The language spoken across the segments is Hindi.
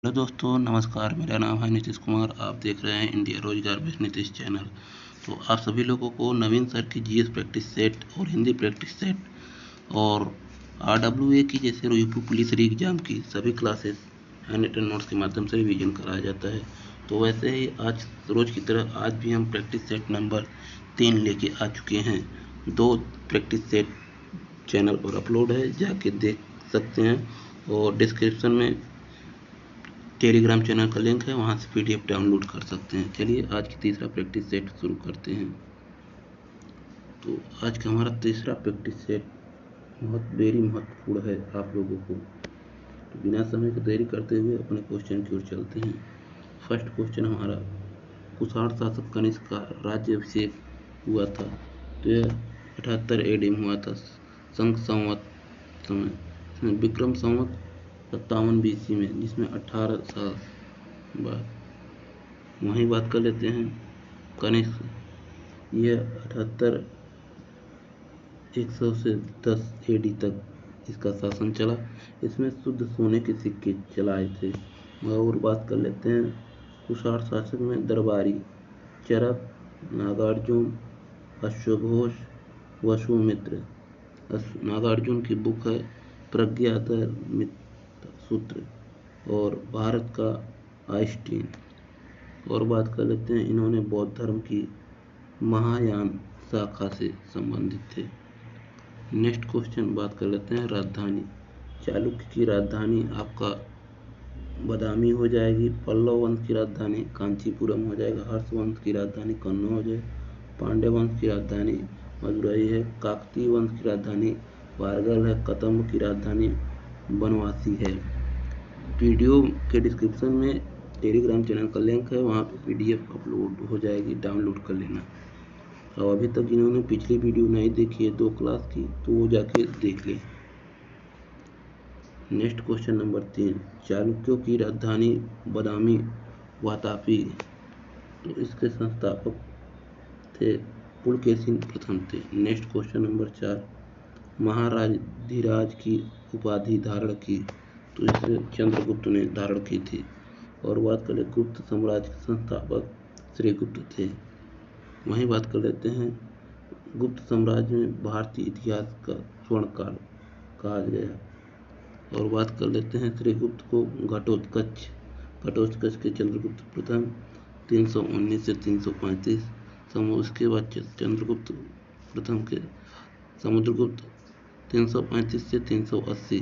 हेलो दोस्तों, नमस्कार। मेरा नाम है नीतीश कुमार। आप देख रहे हैं इंडिया रोजगार बेस्ट नीतीश चैनल। तो आप सभी लोगों को नवीन सर की जीएस प्रैक्टिस सेट और हिंदी प्रैक्टिस सेट और आरडब्ल्यूए की जैसे यूपी पुलिस री एग्जाम की सभी क्लासेस हैंड रिटन नोट्स के माध्यम से रिवीजन कराया जाता है। तो वैसे ही आज रोज की तरह आज भी हम प्रैक्टिस सेट नंबर 3 लेके आ चुके हैं। 2 प्रैक्टिस सेट चैनल पर अपलोड है, जाके देख सकते हैं। और डिस्क्रिप्शन में टेलीग्राम चैनल का लिंक है, वहाँ से पीडीएफ डाउनलोड कर सकते हैं। चलिए आज की तीसरा प्रैक्टिस सेट शुरू करते हैं। तो आज का हमारा तीसरा प्रैक्टिस सेट वेरी महत्वपूर्ण है आप लोगों को। तो बिना समय को देरी करते हुए अपने क्वेश्चन की ओर चलते हैं। फर्स्ट क्वेश्चन हमारा, कुषाण शासक कनिष्क का राज्य अभिषेक हुआ था तो यह 78 एडी में हुआ था। संघ संवत समय विक्रम संवत 57 बीसी में, जिसमें 18 साल बाद। वहीं बात कर लेते हैं कनिष्क, यह 78 100 से 10 एडी तक इसका शासन चला। इसमें शुद्ध सोने के सिक्के चलाए थे। और बात कर लेते हैं कुषाण शासक में दरबारी चरक, नागार्जुन, अश्वघोष, वसुमित्र। नागार्जुन की बुक है प्रज्ञाधर सूत्र और भारत का आइंस्टीन। और बात कर लेते हैं, इन्होंने बौद्ध धर्म की महायान शाखा से संबंधित थे। नेक्स्ट क्वेश्चन बात कर लेते हैं राजधानी। चालुक्य की राजधानी आपका बदामी हो जाएगी। पल्लव वंश की राजधानी कांचीपुरम हो जाएगा। हर्ष वंश की राजधानी कन्नौज हो जाएगी। पांड्य वंश की राजधानी मदुरई है। काकतीय वंश की राजधानी वारगल है। कदंब की राजधानी बनवासी है। वीडियो के डिस्क्रिप्शन में टेलीग्राम चैनल का लिंक है, वहाँ पे पीडीएफ अपलोड हो जाएगी, डाउनलोड कर लेना। और अभी तक जिन्होंने पिछली वीडियो नहीं देखी है 2 क्लास की, तो वो जाके देख लें। नेक्स्ट क्वेश्चन नंबर 3, चालुक्यों की राजधानी बदामी वातापी, तो इसके संस्थापक थे पुलकेशिन प्रथम थे। नेक्स्ट क्वेश्चन नंबर 4, महाराजाधिराज की उपाधि धारण की, तो इसे चंद्रगुप्त ने धारण की थी। और बात करें गुप्त साम्राज्य के संस्थापक श्रीगुप्त थे। वहीं बात कर लेते हैं गुप्त साम्राज्य में भारतीय इतिहास का स्वर्ण काल कहा गया। और बात कर लेते हैं श्रीगुप्त को घटोत्कच के चंद्रगुप्त प्रथम 319 से 335, उसके बाद चंद्रगुप्त प्रथम के समुद्रगुप्त 335 से 380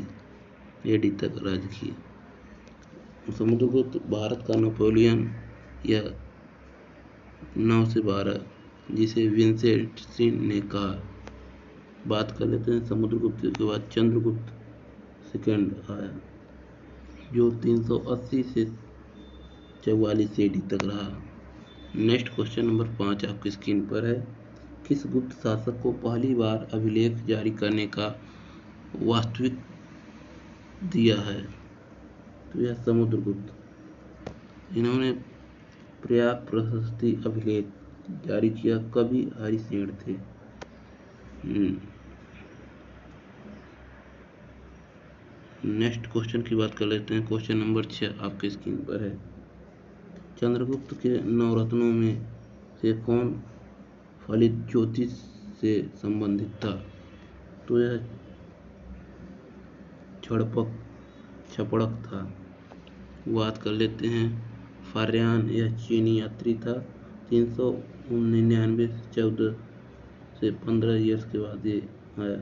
एडी तक राज किए। समुद्रगुप्त भारत का नेपोलियन या 9 से 12, जिसे विंसेंट सिंह ने कहा। बात कर लेते हैं समुद्रगुप्त के बाद चंद्रगुप्त सेकंड आया, जो 380 से 44 एडी तक रहा। नेक्स्ट क्वेश्चन नंबर 5 आपकी स्क्रीन पर है। किस गुप्त शासक को पहली बार अभिलेख जारी करने का वास्तविक दिया है? तो यह समुद्रगुप्त। इन्होंने पर्याप्त प्रशस्ति अभिलेख जारी किया। कवि हरिसेन थे। नेक्स्ट क्वेश्चन की बात कर लेते हैं। क्वेश्चन नंबर 6 आपके स्क्रीन पर है। चंद्रगुप्त के नवरत्नों में से कौन फलित ज्योतिष से संबंधित था? तो यह छपड़क था। बात कर लेते हैं फारयान, यह चीनी यात्री था। 399 से 14 से 15 ईयर्स के बाद ये आया।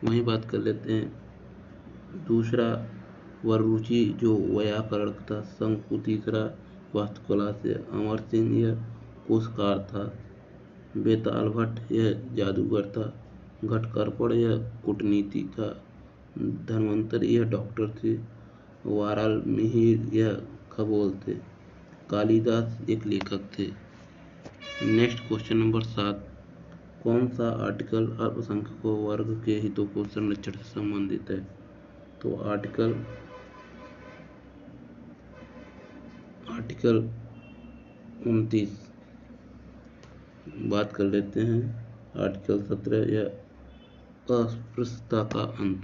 वहीं बात कर लेते हैं दूसरा वररुचि, जो व्याकरण था। शंकु तीसरा वास्तुकला से। अमर सिंह यह कोशकार था। बेताल भट्ट यह जादूगर था। घटकर्पण यह कूटनीति था। धन्वंतरि यह डॉक्टर थे। वाराल मिहिर यह खगोल थे। कालिदास एक लेखक थे। नेक्स्ट क्वेश्चन नंबर 7, कौन सा आर्टिकल अल्पसंख्यकों वर्ग के हितों को संरक्षण से संबंधित है? तो आर्टिकल 29। बात कर लेते हैं आर्टिकल 17, यह अस्पृश्यता का अंत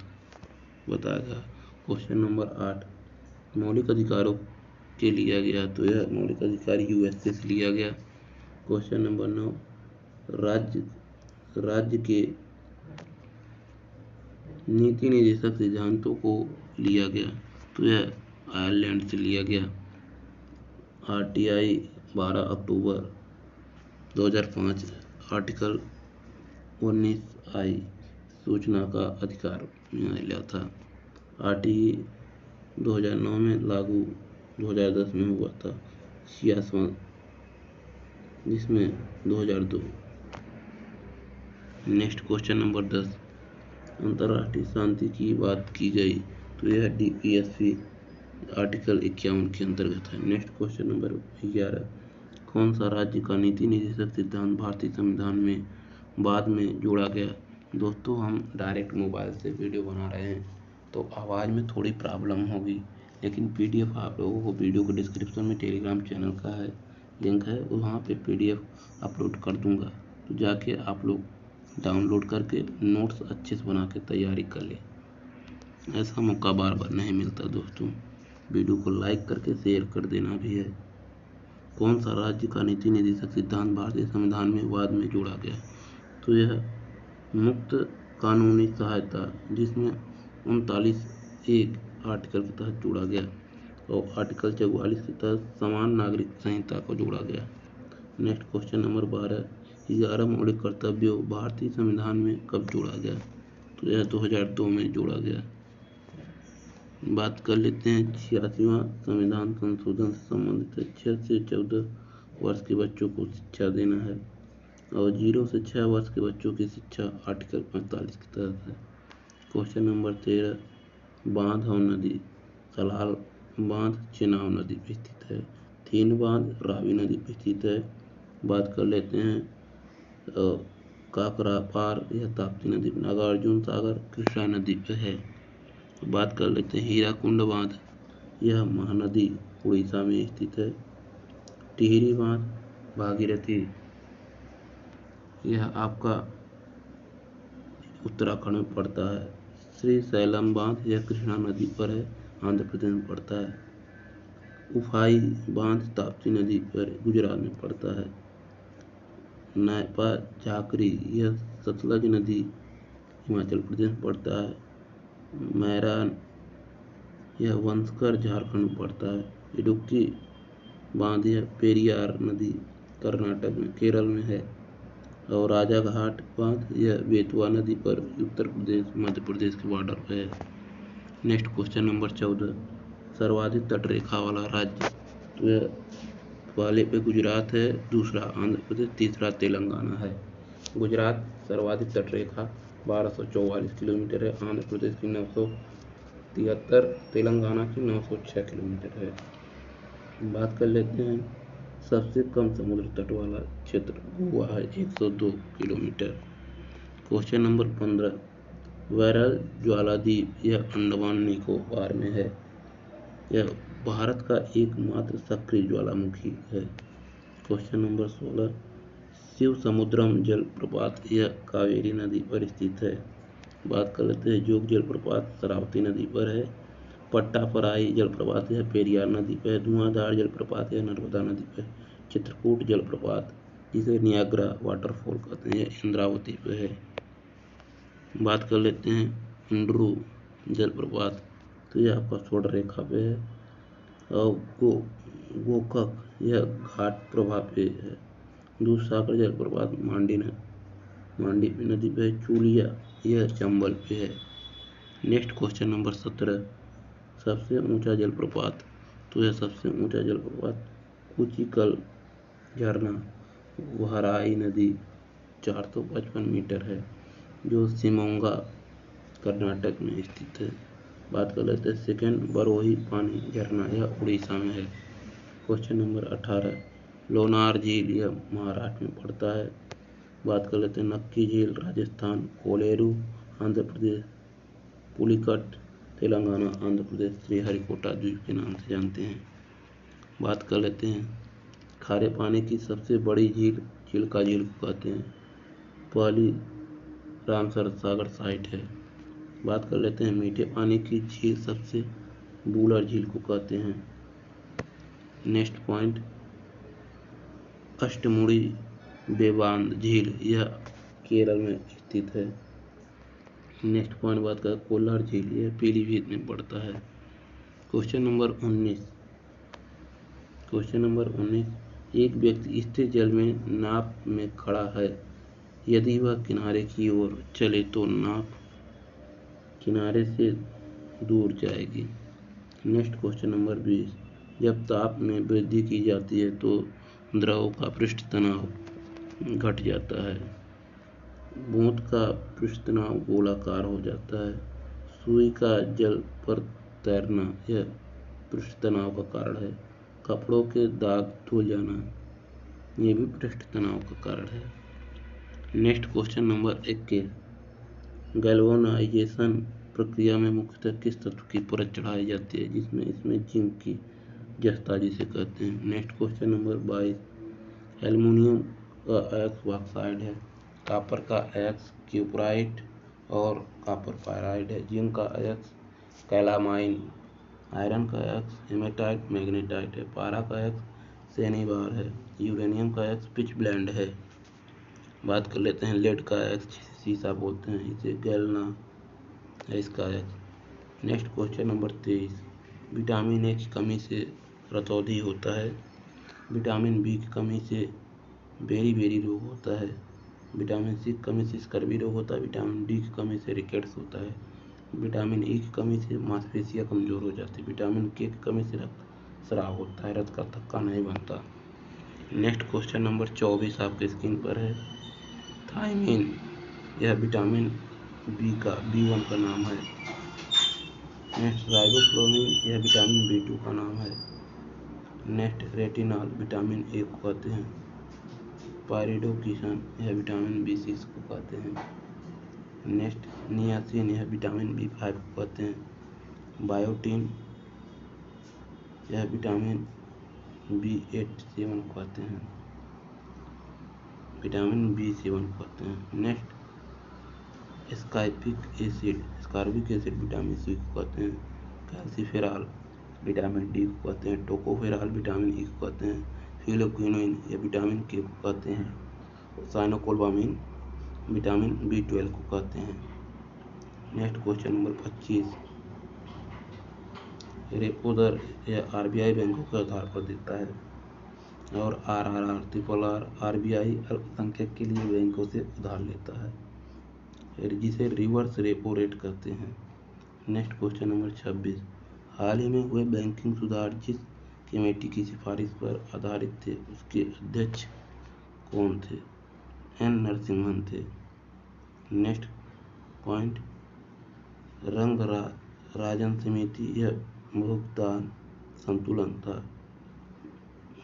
बताएगा। क्वेश्चन नंबर 8, मौलिक अधिकारों के लिया गया, तो यह मौलिक अधिकार यूएसए से लिया गया। क्वेश्चन नंबर 9, राज्य के नीति निर्देशक सिद्धांतों को लिया गया, तो यह आयरलैंड से लिया गया। आरटीआई 12 अक्टूबर 2005, आर्टिकल 19 आई सूचना का अधिकार में लिया था। आरटीई 2009 में लागू 2010 में हुआ था। 66वां जिसमें 2002। नेक्स्ट क्वेश्चन नंबर 10, अंतर्राष्ट्रीय शांति की बात की गई, तो यह डीपीएसपी आर्टिकल 51 के अंतर्गत है। नेक्स्ट क्वेश्चन नंबर 11, कौन सा राज्य का नीति निर्देशक सिद्धांत भारतीय संविधान में बाद में जोड़ा गया? दोस्तों, हम डायरेक्ट मोबाइल से वीडियो बना रहे हैं तो आवाज़ में थोड़ी प्रॉब्लम होगी, लेकिन पीडीएफ आप लोगों को वीडियो के डिस्क्रिप्शन में टेलीग्राम चैनल का है लिंक है, वहाँ पे पीडीएफ अपलोड कर दूँगा, तो जाके आप लोग डाउनलोड करके नोट्स अच्छे से बना के तैयारी कर लें। ऐसा मौका बार बार नहीं मिलता दोस्तों। वीडियो को लाइक करके शेयर कर देना भी है। कौन सा राज्य का नीति निर्देशक सिद्धांत भारतीय संविधान में बाद में जोड़ा गया? तो यह मुक्त कानूनी सहायता, जिसमें 39(1) आर्टिकल के तहत जोड़ा गया, और आर्टिकल 44 के तहत समान नागरिक संहिता को जोड़ा गया। नेक्स्ट क्वेश्चन नंबर 12, 11 मौलिक कर्तव्यों भारतीय संविधान में कब जोड़ा गया? तो यह 2002 में जोड़ा गया। बात कर लेते हैं 86वां संविधान संशोधन से संबंधित 6 से 14 वर्ष के बच्चों को शिक्षा देना है, और 0 से 6 वर्ष के बच्चों की शिक्षा आर्टिकल 45 के तहत है। क्वेश्चन नंबर 13, बांध और नदी, सलाल बांध चेनाब नदी पर स्थित है। थीन बांध रावी नदी पर स्थित है। बात कर लेते हैं काकरा पार, यह ताप्ती नदी, नागार्जुन सागर कृष्णा नदी पर है। बात कर लेते हैं हीराकुंड बांध, यह महानदी उड़ीसा में स्थित है। टिहरी बांध भागीरथी, यह आपका उत्तराखंड में पड़ता है। श्री सैलम बांध, यह कृष्णा नदी पर है, आंध्र प्रदेश में पड़ता है। उफाई बांध ताप्ती नदी पर गुजरात में पड़ता है। नैपा झाकरी, यह सतलज नदी हिमाचल प्रदेश में पड़ता है। मैरान, यह वंशकर झारखंड में पड़ता है। इडुक्की बांध, यह पेरियार नदी कर्नाटक में केरल में है। और राजा घाट बांध, यह बेतवा नदी पर उत्तर प्रदेश मध्य प्रदेश के बॉर्डर पर है। नेक्स्ट क्वेश्चन नंबर 14, सर्वाधिक तटरेखा वाला राज्य, तो यह पहले पे गुजरात है, दूसरा आंध्र प्रदेश, तीसरा तेलंगाना है। गुजरात सर्वाधिक तटरेखा 1244 किलोमीटर है, आंध्र प्रदेश की 973, तेलंगाना की 906 किलोमीटर है। बात कर लेते हैं सबसे कम समुद्र तट वाला क्षेत्र, गोवा है 102 किलोमीटर। क्वेश्चन नंबर 15, वैरल ज्वालाद्वीप, यह अंडमान निकोबार में है। यह भारत का एकमात्र सक्रिय ज्वालामुखी है। क्वेश्चन नंबर 16, शिव समुद्रम जलप्रपात, यह कावेरी नदी पर स्थित है। बात कर लेते हैं जोग जलप्रपात शरावती नदी पर है। पट्टापराई जलप्रपात यह पेरियार नदी पर है। धुआंधार जलप्रपात यह नर्मदा नदी पर है। चित्रकूट जलप्रपात, जिसे नियाग्रा वाटरफॉल कहते हैं, यह इंद्रावती पर है। बात कर लेते हैं हुंडरू जलप्रपात, तो यह आपका स्वर्ण रेखा पे है। और गोकक, यह घाट प्रभा पे है। दूधसागर जलप्रपात मांडी नदी पे है। चूलिया, यह चंबल पे है। नेक्स्ट क्वेश्चन नंबर 17, सबसे ऊंचा जलप्रपात, तो यह सबसे ऊंचा जलप्रपात कुचिकल झरना वहराई नदी 455 मीटर है, जो शिमोगा कर्नाटक में स्थित है। बात कर लेते हैं सेकेंड बरोही पानी झरना, यह उड़ीसा में है। क्वेश्चन नंबर 18, लोनार झील, यह महाराष्ट्र में पड़ता है। बात कर लेते हैं नक्की झील राजस्थान, कोलेरू आंध्र प्रदेश, पुलिकट तेलंगाना, आंध्र प्रदेश श्रीहरिकोटा द्वीप के नाम से जानते हैं। बात कर लेते हैं खारे पानी की सबसे बड़ी झील, चिल्का झील को कहते हैं। पहली रामसर सागर साइट है। बात कर लेते हैं मीठे पानी की झील सबसे वुलर झील को कहते हैं। नेक्स्ट पॉइंट, अष्टमुड़ी बेबांध झील, यह केरल में स्थित है। नेक्स्ट पॉइंट बात करें कोल्हार झील, यह पीलीभीत में पड़ता है। क्वेश्चन नंबर 19, एक व्यक्ति स्थिर जल में नाव में खड़ा है, यदि वह किनारे की ओर चले तो नाव किनारे से दूर जाएगी। नेक्स्ट क्वेश्चन नंबर 20, जब ताप में वृद्धि की जाती है तो द्रव का पृष्ठ तनाव घट जाता है। बूंद का पृष्ठ तनाव गोलाकार हो जाता है। सुई का जल पर तैरना, यह पृष्ठ तनाव का कारण है। कपड़ों के दाग धुल जाना, यह भी पृष्ठ तनाव का कारण है। नेक्स्ट क्वेश्चन नंबर 21, गैल्वेनाइजेशन प्रक्रिया में मुख्यतः किस तत्व की परत चढ़ाई जाती है, जिसमें इसमें जिंक की जस्ता जिसे कहते हैं। नेक्स्ट क्वेश्चन नंबर 22, एल्युमिनियम का अयस्क ऑक्साइड है, कॉपर का अयस्क क्यूपराइट और कॉपर पायराइड है, जिंक का अयस्क कैलामाइन, आयरन का अयस्क हेमेटाइट मैग्नेटाइट है, पारा का अयस्क शनिवार है, यूरेनियम का अयस्क पिच ब्लेंड है। बात कर लेते हैं लेड का अयस्क सीसा बोलते हैं, इसे गैल्ना है इसका अयस्क। Next question number 23, vitamin A की कमी से रतौंधी होता है, विटामिन बी की कमी से बेरी रोग होता है, विटामिन सी की कमी से स्कर्वी रोग होता है, विटामिन डी की कमी से रिकेट्स होता है, विटामिन ई की कमी से मांसपेशियां कमजोर हो जाती है, विटामिन के की कमी से रक्त स्राव होता है, रक्त का थक्का नहीं बनता। नेक्स्ट क्वेश्चन नंबर 24 आपके स्क्रीन पर है, थायमीन, यह विटामिन B1 का नाम है। नेक्स्ट राइबोफ्लाविन, यह विटामिन B2 का नाम है। नेक्स्ट रेटिनॉल, विटामिन ए को कहते हैं। पायरिडोक्सिन, यह विटामिन B6 को कहते हैं। नेक्स्ट नियासिन, यह विटामिन B5 को कहते हैं। बायोटिन, यह विटामिन B7 को कहते हैं, विटामिन B7 को कहते हैं। नेक्स्ट स्कार्बिक एसिड विटामिन C को कहते हैं। कैल्सीफेरॉल विटामिन D को कहते हैं। टोकोफेरॉल विटामिन E को कहते हैं। फिलोक्विनोन यह विटामिन K को कहते हैं। साइनोकोबालामिन विटामिन B12 को कहते हैं। नेक्स्ट क्वेश्चन नंबर 25, रेपो दर यह RBI बैंकों के आधार पर देता है और RRR RBI अल्पसंख्यक के लिए बैंकों से उधार लेता है, जिसे रिवर्स रेपो रेट कहते हैं। नेक्स्ट क्वेश्चन नंबर 26, हाल ही में हुए बैंकिंग सुधार जिस कमेटी की सिफारिश पर आधारित थे उसके अध्यक्ष कौन थे? N नरसिम्हन थे। नेक्स्ट पॉइंट, रंगराजन समिति, यह भुगतान संतुलन था।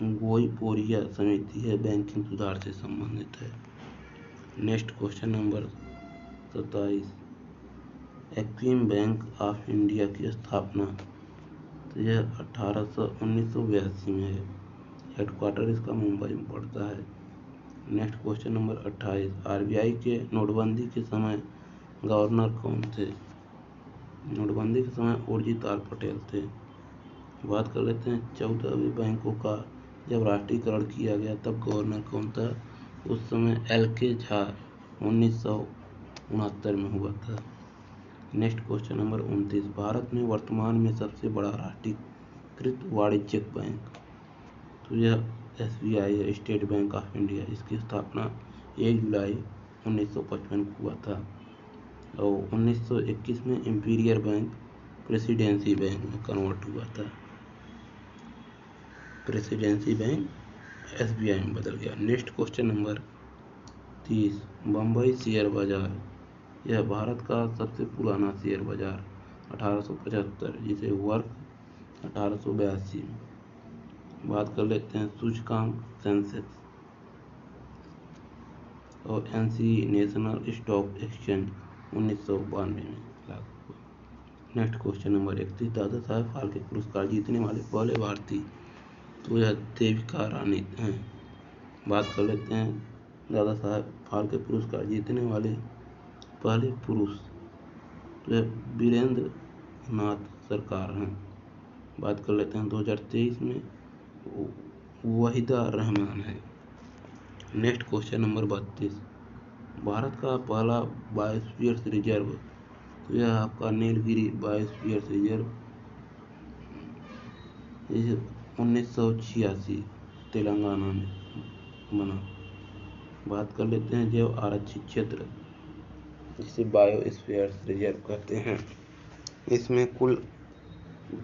गोईपोरिया समिति है बैंकिंग सुधार से संबंधित है। Next question number 27, Exim bank of India की स्थापना, तो यह 1982 में है। हेडक्वार्टर इसका मुंबई में पड़ता है। नेक्स्ट क्वेश्चन नंबर 28, RBI के नोटबंदी के समय गवर्नर कौन थे? नोटबंदी के समय उर्जित आर पटेल थे। बात कर लेते हैं 14वीं बैंकों का जब राष्ट्रीयकरण किया गया तब गवर्नर कौन था? उस समय LK झा 1969 में हुआ था। नेक्स्ट क्वेश्चन नंबर 29, भारत में वर्तमान में सबसे बड़ा राष्ट्रीयकृत वाणिज्यिक बैंक, तो यह SBI है, स्टेट बैंक ऑफ इंडिया। इसकी स्थापना 1 जुलाई 1955 को हुआ था और 1921 में इंपीरियल बैंक प्रेसिडेंसी बैंक में कन्वर्ट हुआ था। प्रेसिडेंसी बैंक SBI में बदल गया। Next question number 30, Bombay share बाजार, यह भारत का सबसे पुराना शेयर बाजार 1875, जिसे वर्ष 1882 में। बात कर लेते हैं सूचकांक सेंसेक्स और NSE नेशनल स्टॉक एक्सचेंज 1992 में लागू हुआ। Next question number 31, Dada Saheb Phalke पुरस्कार जीतने वाले पहले भारतीय, तो यह देविका रानी हैं। बात कर लेते हैं दादा साहब फाल्के पुरस्कार जीतने वाले पहले पुरुष, तो यह वीरेंद्र नाथ सरकार हैं। बात कर लेते हैं 2023 में वहीदा रहमान है। नेक्स्ट क्वेश्चन नंबर 32, भारत का पहला बायोस्फीयर रिजर्व, तो यह आपका नीलगिरी बायोस्फीयर रिजर्व 1986 तेलंगाना में बना। बात कर लेते हैं जैव आरक्षित क्षेत्र, जिसे बायोस्फीयर रिजर्व कहते हैं। इसमें कुल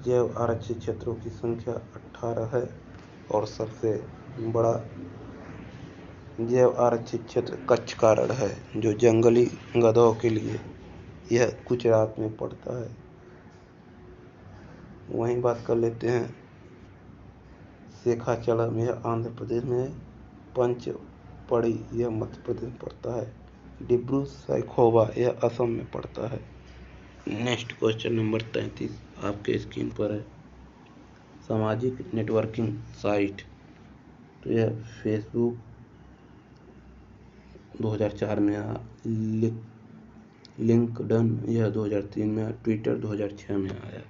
जैव आरक्षित क्षेत्रों की संख्या 18 है और सबसे बड़ा जैव आरक्षित क्षेत्र कच्छ का रण है, जो जंगली गधों के लिए यह गुजरात में पड़ता है। वहीं बात कर लेते हैं शेखाचलम, यह आंध्र प्रदेश में है। पंचपड़ी यह मध्य प्रदेश में पड़ता है। डिब्रू सैखोवा यह असम में पड़ता है। नेक्स्ट क्वेश्चन नंबर 33 आपके स्क्रीन पर है, सामाजिक नेटवर्किंग साइट, तो यह फेसबुक 2004 में आया, लिंक्डइन यह 2003 में आया, ट्विटर 2006 में आया।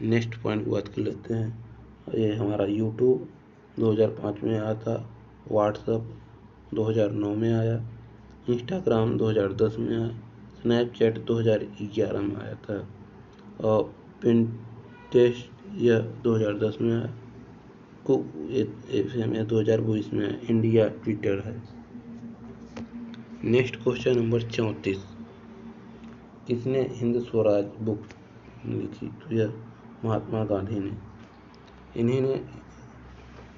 नेक्स्ट पॉइंट की बात कर लेते हैं, ये हमारा यूट्यूब 2005 में आया था, व्हाट्सएप 2009 में आया, इंस्टाग्राम 2010 में आया, स्नैपचैट 2011 में आया था और पिंटरेस्ट यह 2010 में आया, कुक एफएम यह 2020 में आया, इंडिया ट्विटर है। नेक्स्ट क्वेश्चन नंबर 34, किसने हिंद स्वराज बुक लिखी, तो यह महात्मा गांधी ने। इन्हीं ने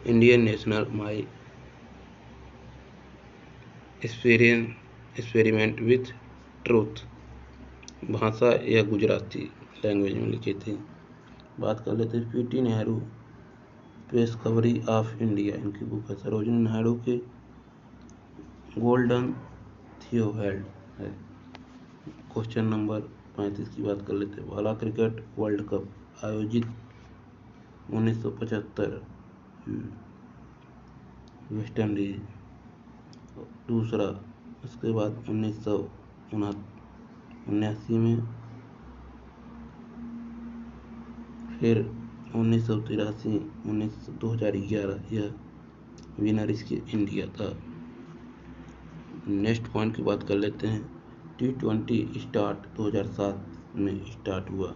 Indian national my experiment with truth भाषा या गुजराती लैंग्वेज में लिखी थी। बात कर लेते हैं PT Nehru discovery of India, इनकी बुक है। सरोजिनी नायडू के गोल्डन थियोहेल्ड है। क्वेश्चन नंबर 35 की बात कर लेते हैं, पहला क्रिकेट वर्ल्ड कप आयोजित 1975 वेस्ट इंडीज, दूसरा उसके बाद 1979 में, फिर 1983, 2011 यह विनर इसकी इंडिया था। नेक्स्ट पॉइंट की बात कर लेते हैं, T20 स्टार्ट 2007 में स्टार्ट हुआ,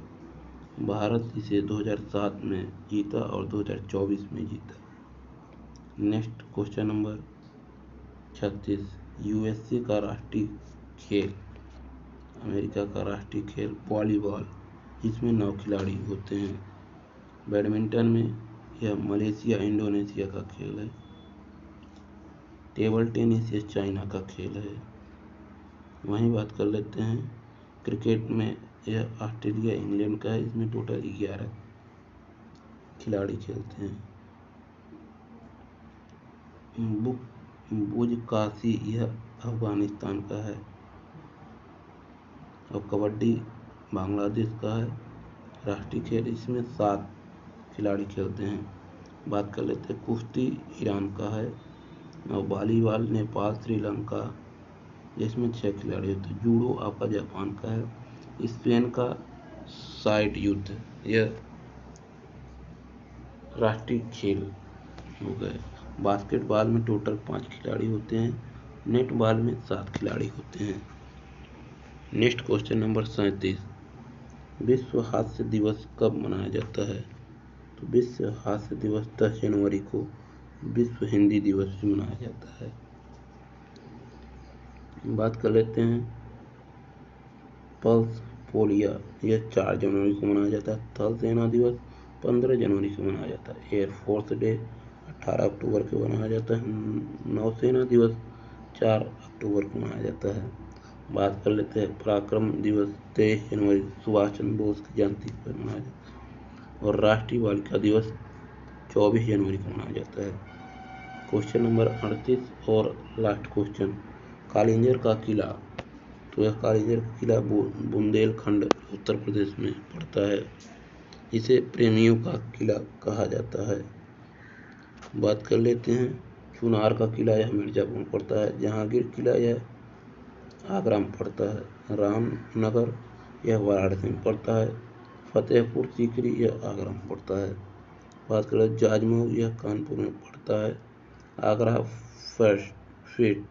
भारत इसे 2007 में जीता और 2024 में जीता। नेक्स्ट क्वेश्चन नंबर 36, यूएसए का राष्ट्रीय खेल, अमेरिका का राष्ट्रीय खेल वॉलीबॉल, इसमें 9 खिलाड़ी होते हैं। बैडमिंटन में यह मलेशिया इंडोनेशिया का खेल है। टेबल टेनिस यह चाइना का खेल है। वहीं बात कर लेते हैं क्रिकेट में, यह ऑस्ट्रेलिया इंग्लैंड का है, इसमें टोटल 11 खिलाड़ी खेलते हैं। बुज काशी यह अफगानिस्तान का है और कबड्डी बांग्लादेश का है राष्ट्रीय खेल, इसमें 7 खिलाड़ी खेलते हैं। बात कर लेते हैं कुश्ती ईरान का है और वॉलीबॉल नेपाल श्रीलंका, जिसमें 6 खिलाड़ी होते हैं। जूडो आपका जापान का है। स्पेन का साइड युद्ध यह राष्ट्रीय खेल हो गए। बास्केटबॉल में टोटल 5 खिलाड़ी होते हैं। नेटबॉल में 7 खिलाड़ी होते हैं। नेक्स्ट क्वेश्चन नंबर 37, विश्व हास्य दिवस कब मनाया जाता है, तो विश्व हास्य दिवस 10 जनवरी को विश्व हिंदी दिवस भी मनाया जाता है। बात कर लेते हैं पल्स पोलियो, यह 4 जनवरी को मनाया जाता है। थल सेना दिवस 15 जनवरी को मनाया जाता है। एयरफोर्स डे 18 अक्टूबर को मनाया जाता है। नौसेना दिवस 4 अक्टूबर को मनाया जाता है। बात कर लेते हैं पराक्रम दिवस 23 जनवरी सुभाष चंद्र बोस की जयंती पर मनाया जाता है और राष्ट्रीय बालिका दिवस 24 जनवरी को मनाया जाता है। क्वेश्चन नंबर 38 और लास्ट क्वेश्चन, कालिंजर का किला, तो यह कालिंजर का किला बुंदेलखंड उत्तर प्रदेश में पड़ता है। इसे प्रेमियों का किला कहा जाता है। बात कर लेते हैं चुनार का किला, यह मिर्जापुर में पड़ता है। जहांगीर किला यह आगरा में पड़ता है। रामनगर यह वाराणसी में पड़ता है। फतेहपुर सीकरी यह आगरा में पड़ता है। बात करें जाजमऊ यह कानपुर में पड़ता है। आगरा फर्स्ट स्वीट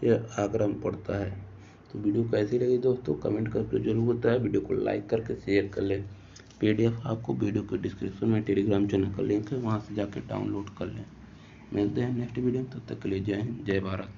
यह आगरा में पड़ता है। तो वीडियो कैसी लगी दोस्तों कमेंट करके जरूर बताएं। वीडियो को लाइक करके शेयर कर लें। PDF आपको वीडियो के डिस्क्रिप्शन में टेलीग्राम चैनल का लिंक है, वहाँ से जाकर डाउनलोड कर लें। मिलते हैं नेक्स्ट वीडियो में, तब तक के लिए जय हिंद जय भारत।